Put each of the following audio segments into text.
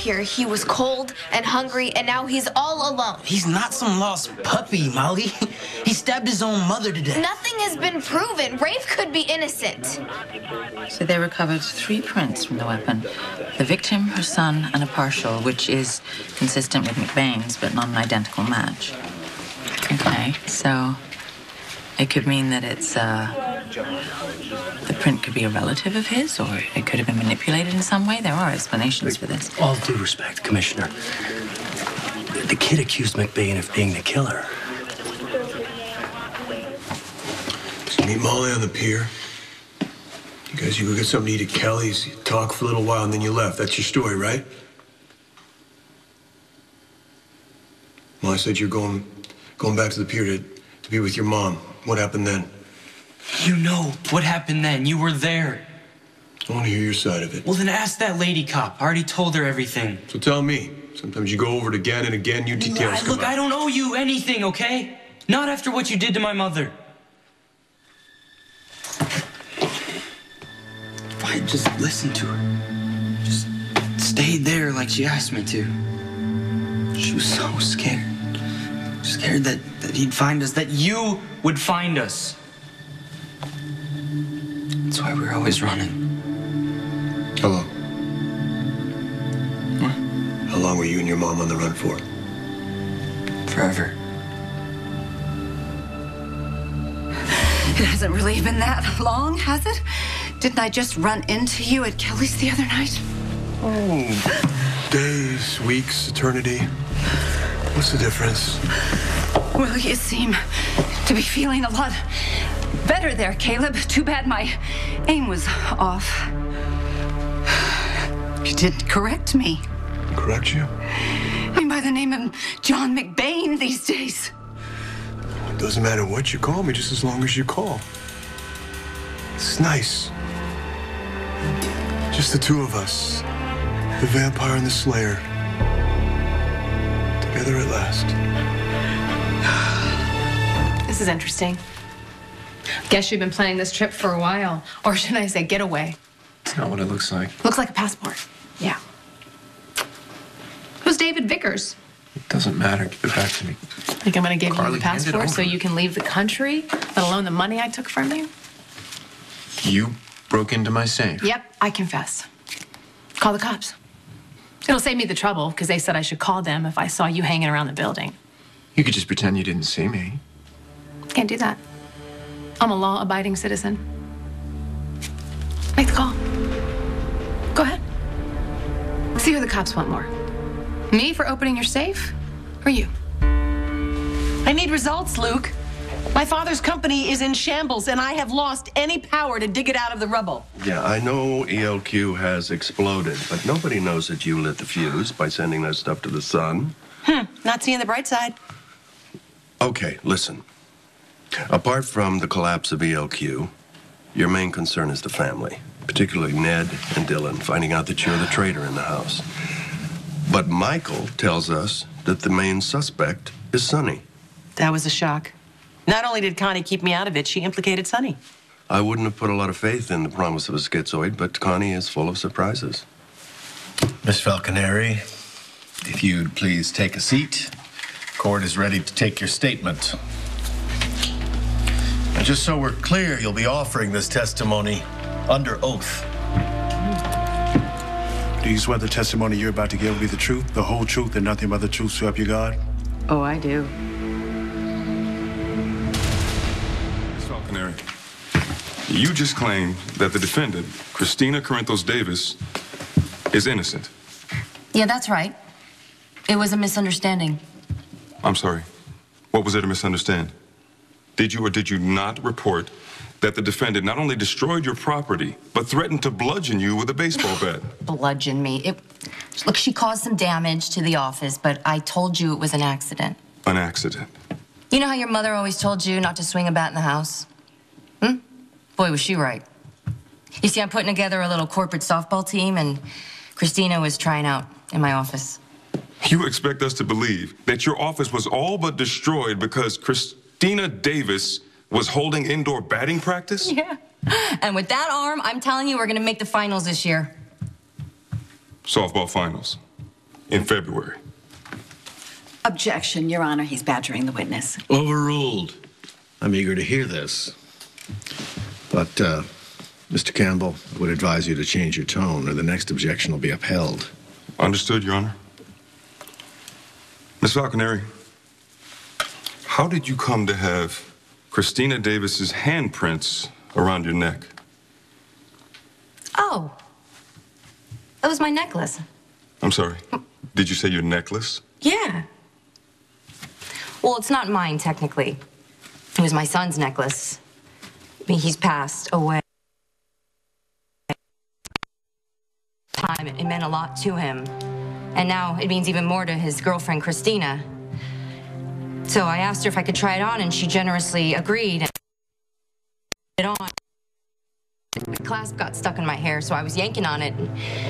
here, he was cold and hungry, and now he's all alone. He's not some lost puppy, Molly. He stabbed his own mother to death. Nothing has been proven. Rafe could be innocent. So they recovered 3 prints from the weapon. The victim, her son, and a partial, which is consistent with McBain's, but not an identical match. Okay, so it could mean that it's, the print could be a relative of his, or it could have been manipulated in some way. There are explanations for this. All due respect, Commissioner. The kid accused McBain of being the killer. Did you meet Molly on the pier? You guys, you go get something to eat at Kelly's, you talk for a little while, and then you left. That's your story, right? Molly said you're going back to the pier to be with your mom. What happened then? You know what happened then. You were there. I want to hear your side of it. Well, then ask that lady cop. I already told her everything. So tell me. Sometimes you go over it again and again, new details come Look, out. I don't owe you anything, okay? Not after what you did to my mother. If I had just listened to her, just stayed there like she asked me to. She was so scared. Scared that he'd find us, that you would find us. That's why we're always running. How long? What? How long were you and your mom on the run for? Forever. It hasn't really been that long, has it? Didn't I just run into you at Kelly's the other night? Oh, days, weeks, eternity. What's the difference? Well, you seem to be feeling a lot better there, Caleb. Too bad my aim was off. You didn't correct me. Correct you? I'm by the name of John McBain these days. It doesn't matter what you call me, just as long as you call. It's nice. Just the two of us. The vampire and the slayer. Together at last. This is interesting. Guess you've been planning this trip for a while. Or should I say getaway? It's not what it looks like. Looks like a passport. Yeah. Who's David Vickers? It doesn't matter. Give it back to me. Think I'm gonna give Carly, you the hand it passport so over. you can leave the country, let alone the money I took from you? You broke into my safe. Yep, I confess. Call the cops. It'll save me the trouble, because they said I should call them if I saw you hanging around the building. You could just pretend you didn't see me. Can't do that. I'm a law-abiding citizen. Make the call. Go ahead. See who the cops want more. Me for opening your safe, or you? I need results, Luke. My father's company is in shambles, and I have lost any power to dig it out of the rubble. Yeah, I know ELQ has exploded, but nobody knows that you lit the fuse by sending that stuff to the sun. Not seeing the bright side. Okay, listen. Apart from the collapse of ELQ, your main concern is the family, particularly Ned and Dylan, finding out that you're the traitor in the house. But Michael tells us that the main suspect is Sonny. That was a shock. Not only did Connie keep me out of it, she implicated Sonny. I wouldn't have put a lot of faith in the promise of a schizoid, but Connie is full of surprises. Miss Falconeri, if you'd please take a seat. Court is ready to take your statement. And just so we're clear, you'll be offering this testimony under oath. Do you swear the testimony you're about to give will be the truth, the whole truth, and nothing but the truth, so help you God? Oh, I do. Ms. Falconeri, you just claimed that the defendant, Christina Corinthos Davis, is innocent. Yeah, that's right. It was a misunderstanding. I'm sorry. What was there to misunderstand? Did you or did you not report that the defendant not only destroyed your property, but threatened to bludgeon you with a baseball bat? Bludgeon me. Look, she caused some damage to the office, but I told you it was an accident. An accident. You know how your mother always told you not to swing a bat in the house? Boy, was she right. You see, I'm putting together a little corporate softball team, and Christina was trying out in my office. You expect us to believe that your office was all but destroyed because Christina Davis was holding indoor batting practice? Yeah. And with that arm, I'm telling you, we're going to make the finals this year. Softball finals. in February. Objection, Your Honor. He's badgering the witness. Overruled. I'm eager to hear this. But, Mr. Campbell, I would advise you to change your tone, or the next objection will be upheld. Understood, Your Honor. Miss Falconeri, how did you come to have Christina Davis's handprints around your neck? Oh. That was my necklace. I'm sorry. Did you say your necklace? Yeah. Well, it's not mine, technically. It was my son's necklace. I mean, he's passed away. Time, it meant a lot to him. And now it means even more to his girlfriend, Christina. So I asked her if I could try it on, and she generously agreed. And it on. The clasp got stuck in my hair, so I was yanking on it.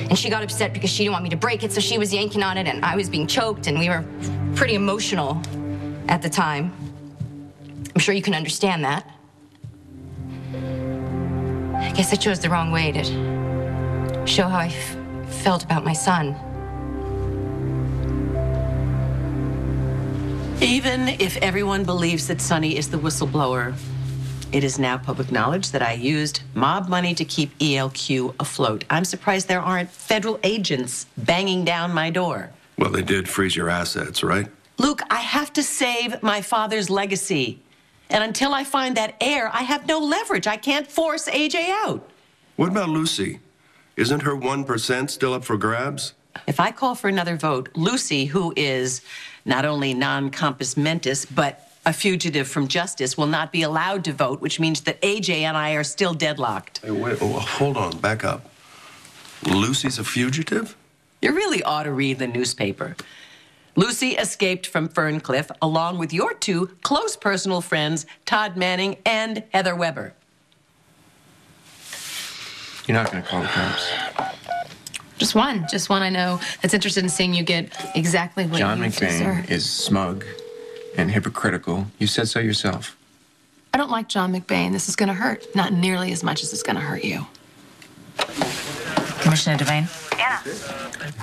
And she got upset because she didn't want me to break it, so she was yanking on it, and I was being choked, and we were pretty emotional at the time. I'm sure you can understand that. I guess I chose the wrong way to show how I felt about my son. Even if everyone believes that Sonny is the whistleblower, it is now public knowledge that I used mob money to keep ELQ afloat. I'm surprised there aren't federal agents banging down my door. Well, they did freeze your assets, right? Luke, I have to save my father's legacy. And until I find that heir, I have no leverage. I can't force AJ out. What about Lucy? Isn't her 1% still up for grabs? If I call for another vote, Lucy, who is not only non-compos mentis, but a fugitive from justice, will not be allowed to vote, which means that AJ and I are still deadlocked. Hey, wait, hold on, back up. Lucy's a fugitive? You really ought to read the newspaper. Lucy escaped from Ferncliff along with your two close personal friends, Todd Manning and Heather Weber. You're not going to call the cops. Just one I know that's interested in seeing you get exactly what John you deserve. McBain is smug and hypocritical. You said so yourself. I don't like John McBain. This is going to hurt. Not nearly as much as it's going to hurt you. Commissioner Devane?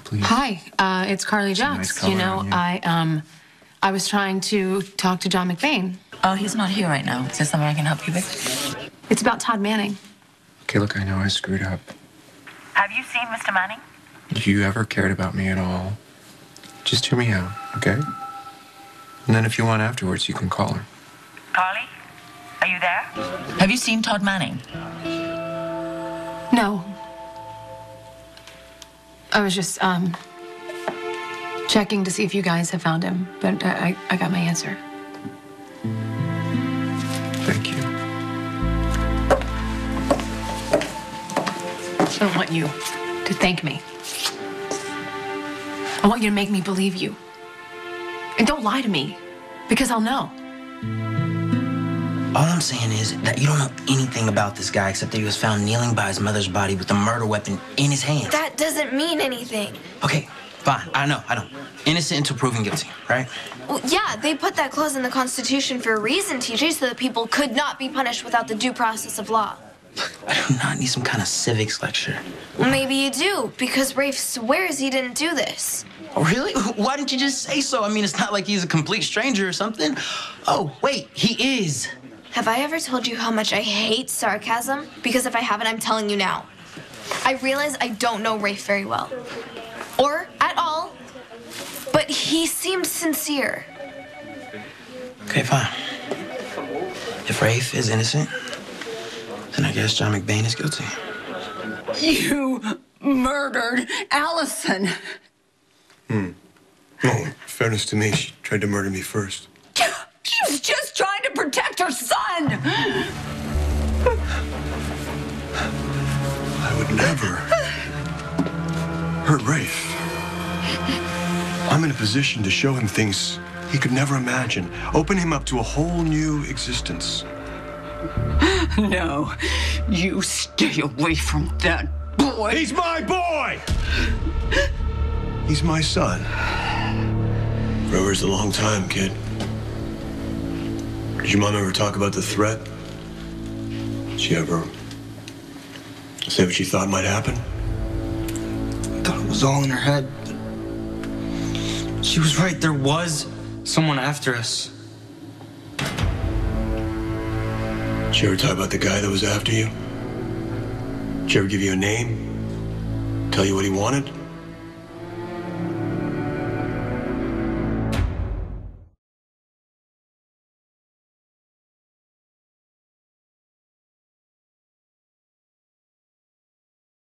Please. Hi, it's Carly Jocks. nice color You know, on you. I was trying to talk to John McBain. Oh, he's not here right now. Is there something I can help you with? It's about Todd Manning. Okay, look, I know I screwed up. Have you seen Mr. Manning? If you ever cared about me at all, just hear me out, okay? And then if you want afterwards, you can call her. Carly, are you there? Have you seen Todd Manning? No. I was just, checking to see if you guys have found him, but I got my answer. Thank you. I don't want you to thank me. I want you to make me believe you. And don't lie to me, because I'll know. All I'm saying is that you don't know anything about this guy except that he was found kneeling by his mother's body with a murder weapon in his hand. That doesn't mean anything. Okay, fine. I know. Innocent until proven guilty, right? Well, yeah, they put that clause in the Constitution for a reason, TJ, so that people could not be punished without the due process of law. I do not need some kind of civics lecture. Maybe you do, because Rafe swears he didn't do this. Oh, really? Why didn't you just say so? I mean, it's not like he's a complete stranger or something. Oh, wait, he is. Have I ever told you how much I hate sarcasm? Because if I haven't, I'm telling you now. I realize I don't know Rafe very well. Or at all. But he seemed sincere. Okay, fine. If Rafe is innocent, then I guess John McBain is guilty. You murdered Allison. Oh, fairness to me, she tried to murder me first. She was just trying to protect her son. I would never hurt Rafe. I'm in a position to show him things he could never imagine. Open him up to a whole new existence. No, you stay away from that boy. He's my boy! He's my son. Forever's a long time, kid. Did your mom ever talk about the threat? Did she ever say what she thought might happen? I thought it was all in her head. She was right. There was someone after us. Did she ever talk about the guy that was after you? Did she ever give you a name? Tell you what he wanted?